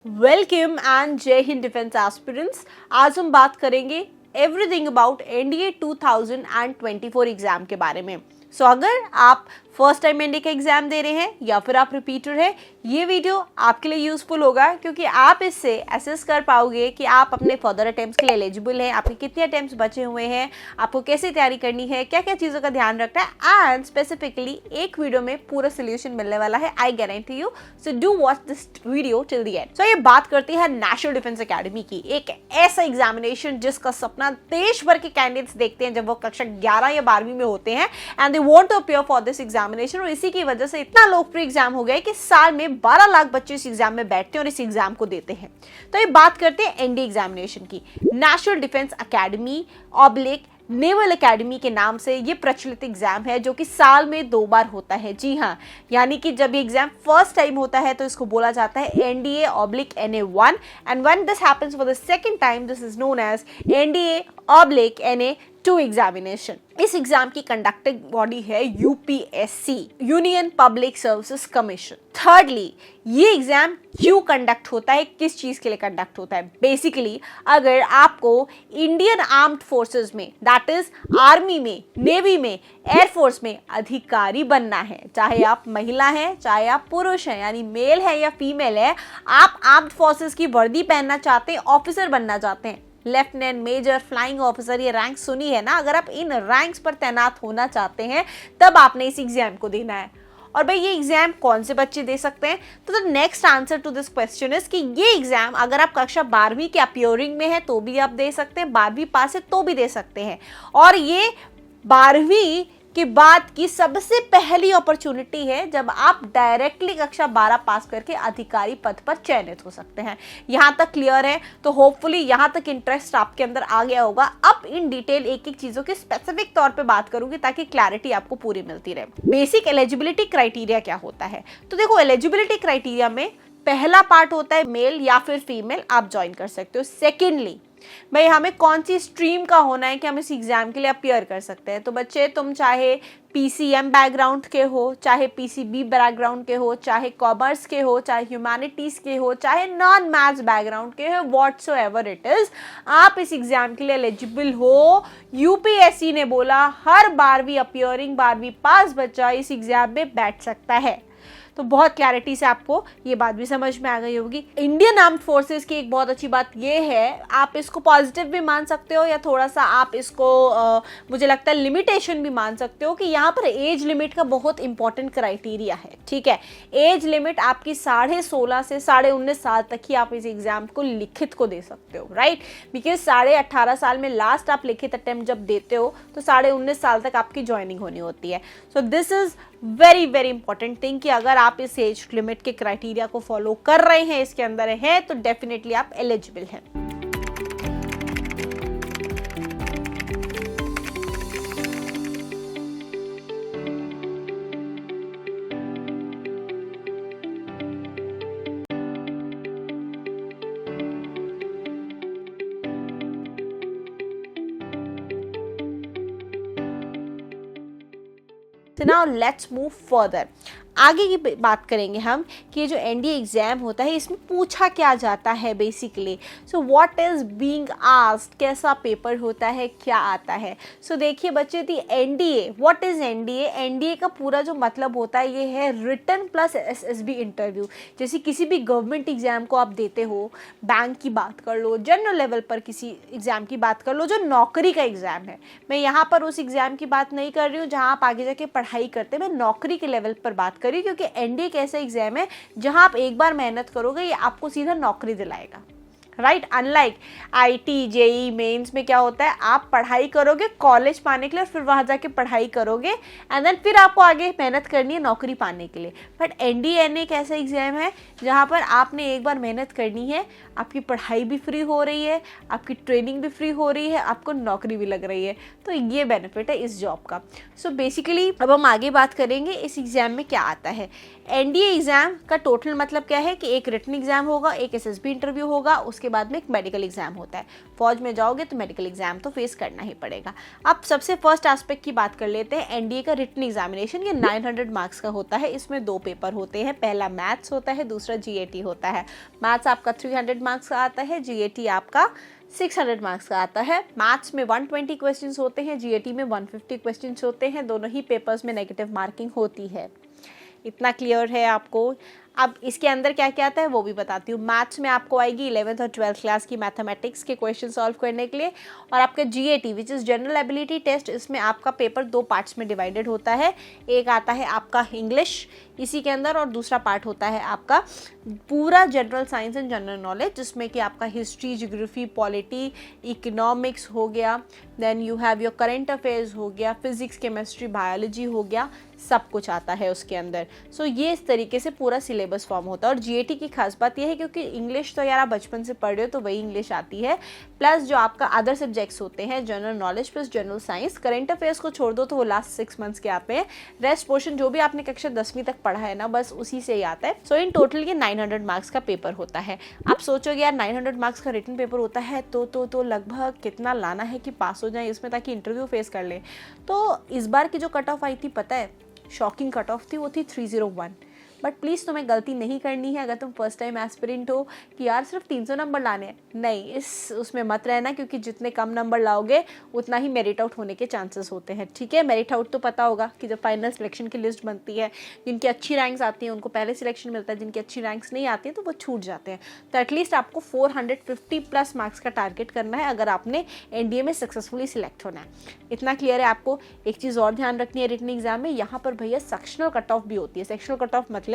Welcome and जय Hind defence aspirants. आज हम बात करेंगे एवरीथिंग अबाउट एनडीए 2024 एग्जाम के बारे में। अगर आप फर्स्ट टाइम एनडीए का एग्जाम दे रहे हैं या फिर आप रिपीटर हैं, ये वीडियो आपके लिए यूजफुल होगा क्योंकि आप इससे असेस कर पाओगे कि आप अपने फर्दर अटेम्प्ट्स के लिए एलिजिबल हैं, आपके कितने अटेम्प्ट्स बचे हुए हैं, आपको कैसे तैयारी करनी है, क्या क्या चीज़ों का ध्यान रखना है एंड स्पेसिफिकली एक वीडियो में पूरा सोल्यूशन मिलने वाला है। I guarantee you, so do watch this video till the end. So ये बात करती है नेशनल डिफेंस एकेडमी की, एक ऐसा एग्जामिनेशन जिसका सपना देश भर के कैंडिडेट्स देखते हैं जब वो कक्षा 11 या 12वीं में होते हैं and they want to appear for this examination. और इसी की वजह से इतना लोकप्रिय एग्जाम हो गया है कि साल में 12 लाख बच्चे इस एग्जाम में बैठते हैं और इस एग्जाम को देते हैं। तो ये बात करते हैं एनडीए एग्जामिनेशन की। National defence academy oblique naval academy के नाम से ये प्रचलित एग्जाम है जो कि साल में 2 बार होता है। जी हाँ, यानी कि जब ये एग्जाम फर्स्ट टाइम होता है तो इसको बोला जाता है NDA oblique NA1 and when this happens for the second time this is known as NDA oblique NA2 examination. इस एग्जाम की कंडक्टिंग बॉडी है UPSC, union public services commission. Thirdly, ये एग्जाम क्यों कंडक्ट होता है, किस चीज के लिए कंडक्ट होता है? बेसिकली अगर आपको इंडियन आर्म्ड फोर्सेस में, दैट इज आर्मी में, नेवी में, एयरफोर्स में अधिकारी बनना है, चाहे आप महिला हैं चाहे आप पुरुष हैं, यानी मेल है या फीमेल है, आप आर्म्ड फोर्सेस की वर्दी पहनना चाहते हैं, ऑफिसर बनना चाहते हैं, लेफ्टिनेंट, मेजर, फ्लाइंग ऑफिसर, ये रैंक सुनी है ना, अगर आप इन रैंक्स पर तैनात होना चाहते हैं तब आपने इस एग्जाम को देना है। और भाई ये एग्जाम कौन से बच्चे दे सकते हैं? तो the next answer to this question is कि ये एग्जाम अगर आप कक्षा 12वीं के अपीयरिंग में है तो भी आप दे सकते हैं, 12वीं पास है तो भी दे सकते हैं, और ये 12वीं के बाद की सबसे पहली अपॉर्चुनिटी है जब आप डायरेक्टली कक्षा 12 पास करके अधिकारी पद पर चयनित हो सकते हैं। यहां तक क्लियर है? तो होपफुली यहां तक इंटरेस्ट आपके अंदर आ गया होगा। अब इन डिटेल एक एक चीजों की स्पेसिफिक तौर पे बात करूंगी ताकि क्लैरिटी आपको पूरी मिलती रहे। बेसिक एलिजिबिलिटी क्राइटेरिया क्या होता है? तो देखो, एलिजिबिलिटी क्राइटेरिया में पहला पार्ट होता है मेल या फिर फीमेल आप ज्वाइन कर सकते हो। सेकेंडली, भाई हमें कौन सी स्ट्रीम का होना है कि हम इस एग्जाम के लिए अपीयर कर सकते हैं। तो बच्चे, तुम चाहे PCM बैकग्राउंड के हो, चाहे PCB बैकग्राउंड के हो, चाहे कॉमर्स के हो, चाहे ह्यूमैनिटीज के हो, चाहे नॉन मैथ्स बैकग्राउंड के हो, व्हाटसोएवर इट इज, आप इस एग्जाम के लिए एलिजिबल हो। यूपीएससी ने बोला हर 12वीं अपीयरिंग 12वीं पास बच्चा इस एग्जाम में बैठ सकता है। तो बहुत क्लैरिटी से आपको ये बात भी समझ में आ गई होगी। इंडियन आर्म्ड फोर्सेस की एक बहुत अच्छी बात ये है, आप इसको पॉजिटिव भी मान सकते हो या थोड़ा सा आप इसको मुझे लगता है लिमिटेशन भी मान सकते हो कि यहाँ पर एज लिमिट का बहुत इंपॉर्टेंट क्राइटेरिया है। ठीक है, एज लिमिट आपकी 16.5 से 19.5 साल तक ही आप इस एग्जाम को लिखित को दे सकते हो, राइट? बिकॉज 18.5 साल में लास्ट आप लिखित अटेम्प्ट जब देते हो तो 19.5 साल तक आपकी ज्वाइनिंग होनी होती है। So this is very very important thing कि अगर आप इस एज लिमिट के क्राइटेरिया को फॉलो कर रहे हैं, इसके अंदर है, तो डेफिनेटली आप एलिजिबल हैं। So now let's move further. आगे की बात करेंगे हम कि ये जो एनडीए एग्जाम होता है इसमें पूछा क्या जाता है basically. So what is being asked, कैसा पेपर होता है, क्या आता है? सो देखिए बच्चे, the NDA, what is NDA? NDA का पूरा जो मतलब होता है ये है रिटन प्लस SSB इंटरव्यू। जैसे किसी भी गवर्नमेंट एग्जाम को आप देते हो, बैंक की बात कर लो, जनरल लेवल पर किसी एग्जाम की बात कर लो, जो नौकरी का एग्जाम है, मैं यहाँ पर उस एग्जाम की बात नहीं कर रही हूँ जहाँ आप आगे जाके पढ़ाई करते हैं, मैं नौकरी के लेवल पर बात करी, क्योंकि एनडीए एक ऐसा एग्जाम है जहां आप एक बार मेहनत करोगे ये आपको सीधा नौकरी दिलाएगा, right? Unlike IT JEE mains में क्या होता है, आप पढ़ाई करोगे कॉलेज पाने के लिए, फिर वहां जाके पढ़ाई करोगे एंड देन फिर आपको आगे मेहनत करनी है नौकरी पाने के लिए। बट NDA एक ऐसा एग्जाम है जहां पर आपने एक बार मेहनत करनी है, आपकी पढ़ाई भी फ्री हो रही है, आपकी ट्रेनिंग भी फ्री हो रही है, आपको नौकरी भी लग रही है, तो ये बेनिफिट है इस जॉब का। सो बेसिकली अब हम आगे बात करेंगे इस एग्जाम में क्या आता है। एनडीए एग्जाम का टोटल मतलब क्या है कि एक रिटन एग्जाम होगा, एक SSB इंटरव्यू होगा, उसके बाद में एक मेडिकल एग्जाम होता है। फौज में जाओगे तो मेडिकल एग्जाम तो फेस करना ही पड़ेगा। अब सबसे फर्स्ट एस्पेक्ट की बात कर लेते हैं। एनडीए का रिटन एग्जामिनेशन ये 900 मार्क्स का होता है। इसमें 2 पेपर होते हैं, पहला मैथ्स होता है, दूसरा जीएटी होता है। मैथ्स आपका 300 मार्क्स का आता है, जीएटी आपका 600 मार्क्स का आता है। मैथ्स में 120 क्वेश्चंस होते हैं, जीएटी में 150 क्वेश्चंस होते हैं। दोनों ही पेपर्स में नेगेटिव मार्किंग होती है। इतना क्लियर है आपको। अब इसके अंदर क्या क्या आता है वो भी बताती हूँ। मैथ्स में आपको आएगी 11th और 12th क्लास की मैथमेटिक्स के क्वेश्चन सॉल्व करने के लिए। और आपका GAT which is general ability test, इसमें आपका पेपर 2 पार्ट्स में डिवाइडेड होता है। एक आता है आपका इंग्लिश इसी के अंदर, और दूसरा पार्ट होता है आपका पूरा general science and general knowledge, जिसमें कि आपका हिस्ट्री, ज्योग्राफी, पॉलिटी, इकोनॉमिक्स हो गया, then you have your current affairs हो गया, फिजिक्स, केमिस्ट्री, बायोलॉजी हो गया, सब कुछ आता है उसके अंदर। सो ये इस तरीके से पूरा सिलेबस फॉर्म होता है। और जीएटी की खास बात यह है क्योंकि इंग्लिश तो यार आप बचपन से पढ़ रहे हो तो वही इंग्लिश आती है, प्लस जो आपका अदर सब्जेक्ट्स होते हैं general knowledge plus general science, current affairs को छोड़ दो तो वो लास्ट 6 मंथ्स के आते हैं। रेस्ट पोर्शन जो भी आपने कक्षा 10वीं तक पढ़ा है ना, बस उसी से ही आता है। सो इन टोटल ये 900 मार्क्स का पेपर होता है। आप सोचोगे यार 900 मार्क्स का रिटन पेपर होता है तो लगभग कितना लाना है कि पास हो जाए इसमें ताकि इंटरव्यू फेस कर ले। तो इस बार की जो कट ऑफ आई थी पता है, शॉकिंग कट ऑफ थी, वो थी 301। बट प्लीज़ तुम्हें गलती नहीं करनी है अगर तुम फर्स्ट टाइम एस्पिरेंट हो कि यार सिर्फ 300 नंबर लाने हैं, नहीं, इस उसमें मत रहना, क्योंकि जितने कम नंबर लाओगे उतना ही मेरिट आउट होने के चांसेस होते हैं। ठीक है, मेरिट आउट तो पता होगा कि जब फाइनल सिलेक्शन की लिस्ट बनती है, जिनकी अच्छी रैंक्स आती हैं उनको पहले सिलेक्शन मिलता है, जिनकी अच्छी रैंक्स नहीं आती हैं तो वो छूट जाते हैं। तो एटलीस्ट आपको 450 प्लस मार्क्स का टारगेट करना है अगर आपने एनडीए में सक्सेसफुली सिलेक्ट होना है। इतना क्लियर है आपको। एक चीज़ और ध्यान रखनी है रिटन एग्जाम में, यहाँ पर भैया सेक्शनल कट ऑफ भी होती है। सेक्शनल कट ऑफ मतलब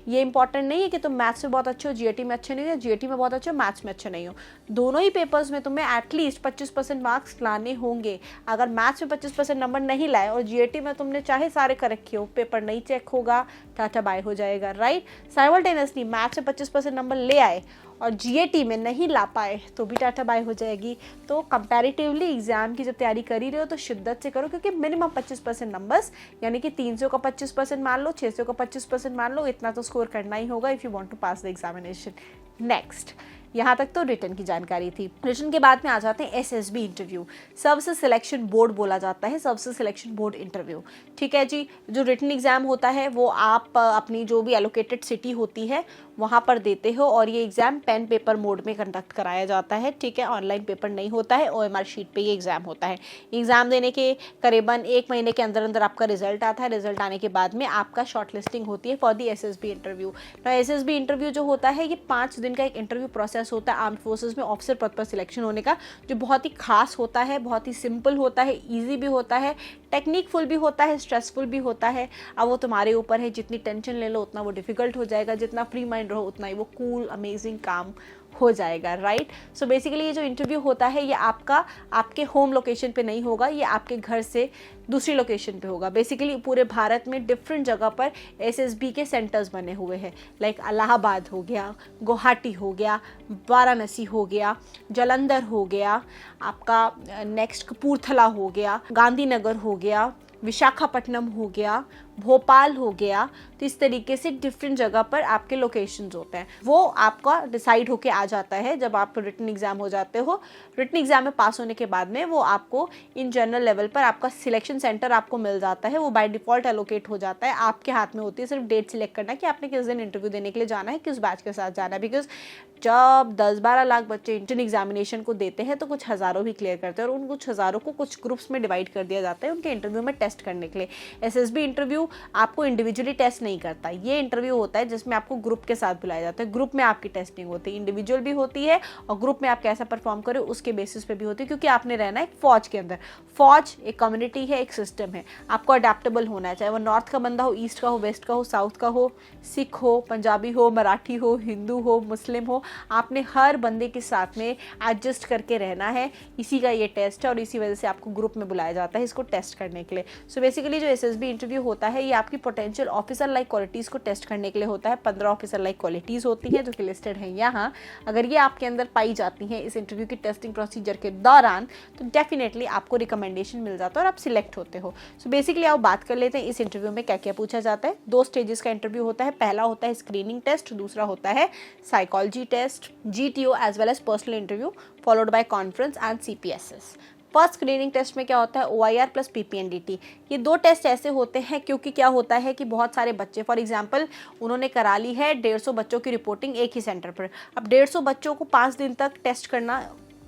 ये इंपॉर्टेंट नहीं है कि तुम मैथ्स में बहुत अच्छे हो जीएटी में अच्छे नहीं हो, जीएटी में बहुत अच्छे हो मैथ्स में अच्छे नहीं हो। दोनों ही पेपर्स में तुम्हें एटलीस्ट 25% मार्क्स लाने होंगे। अगर मैथ्स में 25% नंबर नहीं लाए और जीएटी में तुमने चाहे सारे कर रखे हो, पेपर नहीं चेक होगा, टाटा बाय हो जाएगा, राइट। साइमल्टेनियसली मैथ्स में 25% नंबर ले आए और जीएटी में नहीं ला पाए तो भी टाटा बाय हो जाएगी। तो कंपैरेटिवली एग्जाम की जब तैयारी कर ही रहे हो तो शिद्दत से करो, क्योंकि मिनिमम 25% नंबर्स, यानी कि 300 का 25% मान लो, 600 का 25% मान लो, इतना तो स्कोर करना ही होगा if you want to pass the examination. Next, यहाँ तक तो रिटन की जानकारी थी। रिटन के बाद में आ जाते हैं SSB interview, services selection board बोला जाता है, सर्विसेज सिलेक्शन बोर्ड इंटरव्यू। ठीक है जी, जो रिटन एग्जाम होता है वो आप अपनी जो भी एलोकेटेड सिटी होती है वहाँ पर देते हो, और ये एग्जाम पेन पेपर मोड में कंडक्ट कराया जाता है। ठीक है, ऑनलाइन पेपर नहीं होता है, ओएमआर शीट पे ये एग्जाम होता है। एग्जाम देने के करीबन 1 महीने के अंदर अंदर आपका रिजल्ट आता है। रिजल्ट आने के बाद में आपका शॉर्ट लिस्टिंग होती है फॉर दी एसएसबी इंटरव्यू। तो एसएसबी इंटरव्यू जो होता है ये 5 दिन का एक इंटरव्यू प्रोसेस होता है आर्म्ड फोर्सेज में ऑफिसर पद पर सिलेक्शन होने का, जो बहुत ही खास होता है, बहुत ही सिंपल होता है, ईजी भी होता है, टेक्निकफुल भी होता है, स्ट्रेसफुल भी होता है। अब वो तुम्हारे ऊपर है, जितनी टेंशन ले लो उतना वो डिफिकल्ट हो जाएगा, जितना फ्री माइंड रहो उतना ही वो कूल अमेजिंग काम हो जाएगा, राइट। सो बेसिकली ये जो इंटरव्यू होता है ये आपके होम लोकेशन पे नहीं होगा, ये आपके घर से दूसरी लोकेशन पे होगा। बेसिकली पूरे भारत में डिफरेंट जगह पर एसएसबी के सेंटर्स बने हुए हैं, लाइक इलाहाबाद हो गया, गुवाहाटी हो गया, वाराणसी हो गया, जालंधर हो गया, आपका नेक्स्ट कपूरथला हो गया, गांधीनगर हो गया, विशाखापट्टनम हो गया, भोपाल हो गया। तो इस तरीके से डिफरेंट जगह पर आपके लोकेशंस होते हैं, वो आपका डिसाइड होके आ जाता है जब आप रिटन एग्जाम हो जाते हो। रिटन एग्जाम में पास होने के बाद में वो आपको इन जनरल लेवल पर आपका सिलेक्शन सेंटर आपको मिल जाता है, वो बाय डिफॉल्ट एलोकेट हो जाता है, आपके हाथ में होती है सिर्फ डेट सिलेक्ट करना कि आपने किस दिन इंटरव्यू देने के लिए जाना है, किस बैच के साथ जाना है। बिकॉज जब 10-12 लाख बच्चे इंटर्न एग्जामिनेशन को देते हैं तो कुछ हज़ारों भी क्लियर करते हैं, और उन कुछ हज़ारों को कुछ ग्रुप्स में डिवाइड कर दिया जाता है उनके इंटरव्यू में टेस्ट करने के लिए। एसएसबी इंटरव्यू आपको इंडिविजुअली टेस्ट नहीं करता, ये इंटरव्यू होता है जिसमें आपको ग्रुप के साथ बुलाया जाता है, ग्रुप में आपकी टेस्टिंग होती है, इंडिविजुअल भी होती है और ग्रुप में आप कैसा परफॉर्म करें उसके बेसिस पे भी होती है, क्योंकि आपने रहना है एक फौज के अंदर। फौज एक कम्युनिटी है, एक सिस्टम है, आपको अडेप्टेबल होना है, चाहे वो नॉर्थ का बंदा हो, ईस्ट का हो, वेस्ट का हो, साउथ का हो, सिख हो, पंजाबी हो, मराठी हो, हिंदू हो, मुस्लिम हो, आपने हर बंदे के साथ में एडजस्ट करके रहना है। इसी का ये टेस्ट है और इसी वजह से आपको ग्रुप में बुलाया जाता है इसको टेस्ट करने के लिए। सो बेसिकली जो एसएसबी इंटरव्यू होता है ये आपकी पोटेंशियल ऑफिसर लाइक क्वालिटीज़ को टेस्ट करने के लिए होता है। 15 ऑफिसर लाइक क्वालिटीज़ होती हैं जो कि लिस्टेड हैं यहाँ। अगर ये आपके अंदर पाई जाती हैं इस इंटरव्यू की टेस्टिंग प्रोसीजर के दौरान तो डेफिनेटली आपको रिकमेंडेशन मिल जाता है और आप सिलेक्ट होते हो। सो बेसिकली आप बात कर लेते हैं इस इंटरव्यू में क्या क्या पूछा जाता है। 2 स्टेजेस का इंटरव्यू होता है। पहला होता है स्क्रीनिंग टेस्ट, दूसरा होता है psychology test, GTO as well as personal interview followed by conference and CPSS। First screening test में क्या होता है, OIR प्लस PPNDT। ये 2 टेस्ट ऐसे होते हैं क्योंकि क्या होता है कि बहुत सारे बच्चे, फॉर एग्जांपल उन्होंने करा ली है 150 बच्चों की रिपोर्टिंग एक ही सेंटर पर। अब 150 बच्चों को 5 दिन तक टेस्ट करना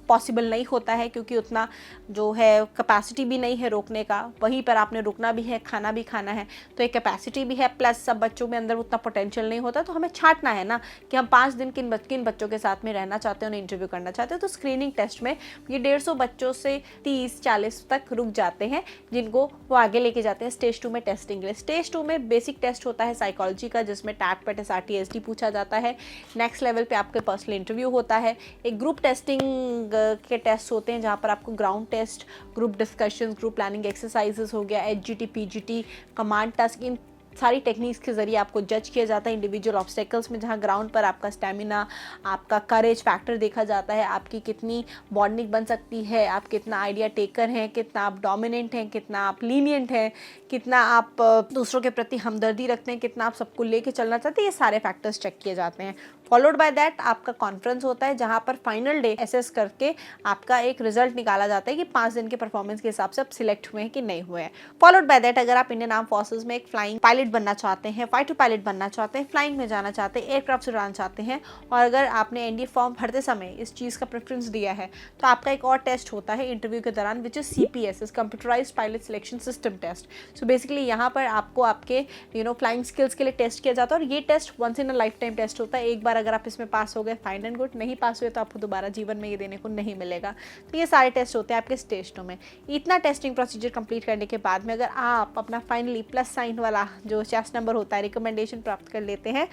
पॉसिबल नहीं होता है क्योंकि उतना जो है कैपेसिटी भी नहीं है रोकने का। वहीं पर आपने रुकना भी है, खाना भी खाना है, तो एक कैपेसिटी भी है, प्लस सब बच्चों में अंदर उतना पोटेंशियल नहीं होता। तो हमें छांटना है ना कि हम 5 दिन किन बच्चों के साथ में रहना चाहते हैं, उन्हें इंटरव्यू करना चाहते हैं। तो स्क्रीनिंग टेस्ट में ये 150 बच्चों से 30-40 तक रुक जाते हैं जिनको वो आगे लेके जाते हैं स्टेज 2 में टेस्टिंग के लिए। स्टेज 2 में बेसिक टेस्ट होता है साइकोलॉजी का जिसमें टैट पैट SRT SD पूछा जाता है। नेक्स्ट लेवल पे आपके पर्सनल इंटरव्यू होता है। एक ग्रुप टेस्टिंग के टेस्ट होते हैं जहाँ पर आपको ground test, group discussion, group planning exercises हो गया, HGT PGT, कमांड टास्क, इन सारी टेक्निक्स के जरिए आपको जज किया जाता है इंडिविजुअल ऑब्स्टेकल्स में, जहाँ ग्राउंड पर आपका स्टेमिना, आपका करेज फैक्टर देखा जाता है, आपकी कितनी बॉन्डिंग बन सकती है, आप कितना आइडिया टेकर हैं, कितना आप डोमिनेंट हैं, कितना आप लीनियंट हैं, कितना आप दूसरों के प्रति हमदर्दी रखते हैं, कितना आप सबको लेके चलना चाहते हैं। ये सारे फैक्टर्स चेक किए जाते हैं। फॉलोड बाय दैट आपका कॉन्फ्रेंस होता है जहाँ पर फाइनल डे असेस करके आपका एक रिजल्ट निकाला जाता है कि 5 दिन के परफॉर्मेंस के हिसाब से आप सिलेक्ट हुए हैं कि नहीं हुए हैं। फॉलोड बाय दैट अगर आप इंडियन आर्म फोर्सेस में एक फ्लाइंग पायलट बनना चाहते हैं, फाइटर पायलट बनना चाहते हैं, फ्लाइंग में जाना चाहते हैं, एयरक्राफ्ट उड़ाना चाहते हैं, और अगर आपने NDA फॉर्म भरते समय इस चीज़ का प्रेफरेंस दिया है तो आपका एक और टेस्ट होता है इंटरव्यू के दौरान which is CPSS, computerised pilot selection system test. So basically यहाँ पर आपको आपके फ्लाइंग स्किल्स के लिए टेस्ट किया जाता है और ये test once in a lifetime test होता है। एक बार अगर आप इसमें पास हो गए फाइन एंड गुड, नहीं पास हुए तो आपको दोबारा जीवन में ये देने को नहीं मिलेगा। तो ये सारे टेस्ट होते हैं आपके स्टेज 2 में। इतना टेस्टिंग प्रोसीजर कंप्लीट करने के बाद में अगर आप अपना फाइनली प्लस साइन वाला जो चेस्ट नंबर होता है रिकमेंडेशन प्राप्त कर लेते हैं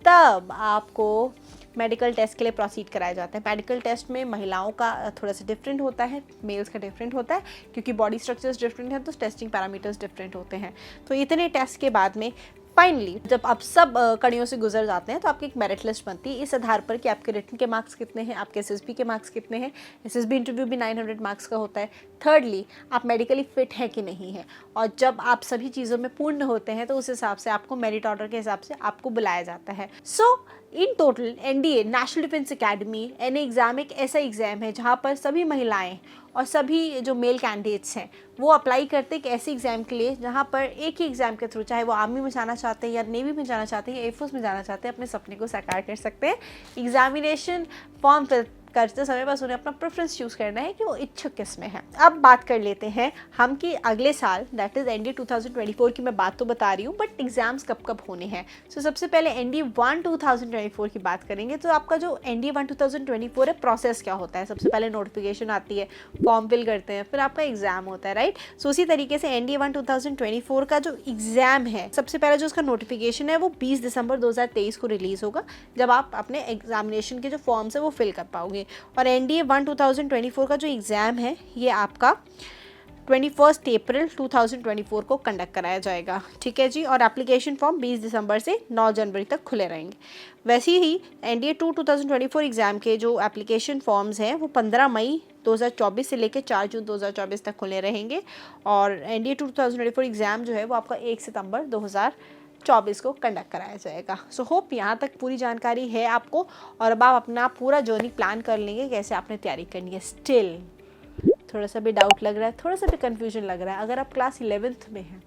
तब आपको मेडिकल टेस्ट के लिए प्रोसीड कराया जाता है। मेडिकल टेस्ट में महिलाओं का थोड़ा सा डिफरेंट होता है, मेल्स का डिफरेंट होता है क्योंकि बॉडी स्ट्रक्चर्स डिफरेंट हैं तो टेस्टिंग पैरामीटर्स डिफरेंट होते हैं। तो इतने टेस्ट के बाद में फाइनली जब आप सब कड़ियों से गुजर जाते हैं तो आपकी एक मेरिट लिस्ट बनती है इस आधार पर कि आपके रिटन के मार्क्स कितने हैं, आपके SSB के मार्क्स कितने हैं। SSB इंटरव्यू भी 900 मार्क्स का होता है। थर्डली आप मेडिकली फिट है कि नहीं है, और जब आप सभी चीज़ों में पूर्ण होते हैं तो उस हिसाब से आपको मेरिट ऑर्डर के हिसाब से आपको बुलाया जाता है। So in total NDA national defence academy NA exam एक ऐसा एग्ज़ाम है जहाँ पर सभी महिलाएं और सभी जो मेल कैंडिडेट्स हैं वो अप्लाई करते हैं एक ऐसे एग्ज़ाम के लिए जहाँ पर एक ही एग्ज़ाम के थ्रू, चाहे वो आर्मी में जाना चाहते हैं या नेवी में जाना चाहते हैं या एयरफोर्स में जाना चाहते हैं, अपने सपने को साकार कर सकते हैं। एग्जामिनेशन फॉर्म करते समय बस उन्हें अपना प्रेफरेंस चूज़ करना है कि वो इच्छुक किस में है। अब बात कर लेते हैं हम कि अगले साल दैट इज़ NDA 2024 की मैं बात तो बता रही हूँ बट एग्जाम्स कब कब होने हैं। सो सबसे पहले NDA 1 2024 की बात करेंगे। तो आपका जो NDA 1 2024 है प्रोसेस क्या होता है, सबसे पहले नोटिफिकेशन आती है, फॉर्म फिल करते हैं, फिर आपका एग्जाम होता है, राइट। सो उसी तरीके से NDA 1 2024 का जो एग्जाम है सबसे पहले जो उसका नोटिफिकेशन है वो 20 दिसंबर 2023 को रिलीज़ होगा जब आप अपने एग्जामिनेशन के जो फॉर्म्स है वो फिल कर पाओगे। और NDA 1 2024 का जो एग्ज़ाम है ये आपका 21 अप्रैल 2024 को कंडक्ट कराया जाएगा, ठीक है जी। और एप्लीकेशन फॉर्म 20 दिसंबर से 9 जनवरी तक खुले रहेंगे। वैसे ही NDA 2 2024 एग्ज़ाम के जो एप्लीकेशन फॉर्म्स हैं वो 15 मई 2024 से लेकर 4 जून 2024 तक खुले रहेंगे। और NDA 2 2024 एग्ज़ाम जो है वो आपका 1 सितंबर 2024 को कंडक्ट कराया जाएगा। सो होप यहाँ तक पूरी जानकारी है आपको और अब आप अपना पूरा जर्नी प्लान कर लेंगे कैसे आपने तैयारी करनी है। स्टिल थोड़ा सा भी डाउट लग रहा है, थोड़ा सा भी कन्फ्यूजन लग रहा है, अगर आप क्लास 11th में हैं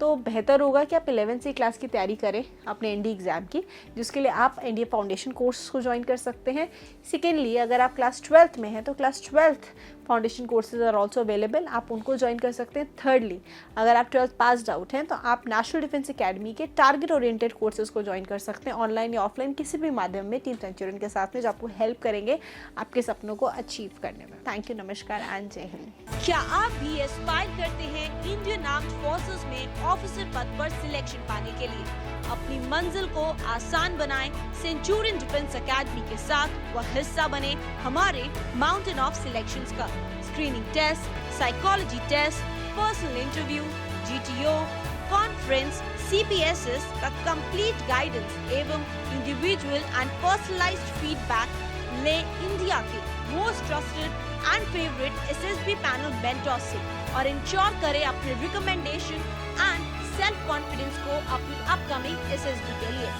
तो बेहतर होगा कि आप 11th से क्लास की तैयारी करें अपने NDA एग्ज़ाम की, जिसके लिए आप NDA फाउंडेशन कोर्स को ज्वाइन कर सकते हैं। सेकेंडली अगर आप क्लास 12th में हैं तो class 12th foundation courses are also available, आप उनको ज्वाइन कर सकते हैं। थर्डली अगर आप 12th पास्ड आउट हैं तो आप नेशनल डिफेंस एकेडमी के टारगेट ओरिएंटेड कोर्सेज को ज्वाइन कर सकते हैं, ऑनलाइन या ऑफलाइन किसी भी माध्यम में, टीम सेंचुरियन के साथ में, जो आपको हेल्प करेंगे आपके सपनों को अचीव करने में। थैंक यू, नमस्कार एंड जय हिंद। क्या आप भी एस्पायर करते हैं इंडियन आर्म्ड फोर्सेस में ऑफिसर पद पर सिलेक्शन पाने के लिए? अपनी मंजिल को आसान बनाएं सेंचुरियन डिफेंस एकेडमी के साथ व हिस्सा बने हमारे माउंटेन ऑफ सिलेक्शंस का। Screening test, psychology test, personal interview, GTO, conference CPSS का कंप्लीट गाइडेंस एवं इंडिविजुअल एंड पर्सनलाइज्ड फीडबैक ले इंडिया के most trusted and favourite SSB panel mentor से और इंश्योर करे अपने रिकमेंडेशन एंड सेल्फ कॉन्फिडेंस को अपनी अपकमिंग SSB के लिए।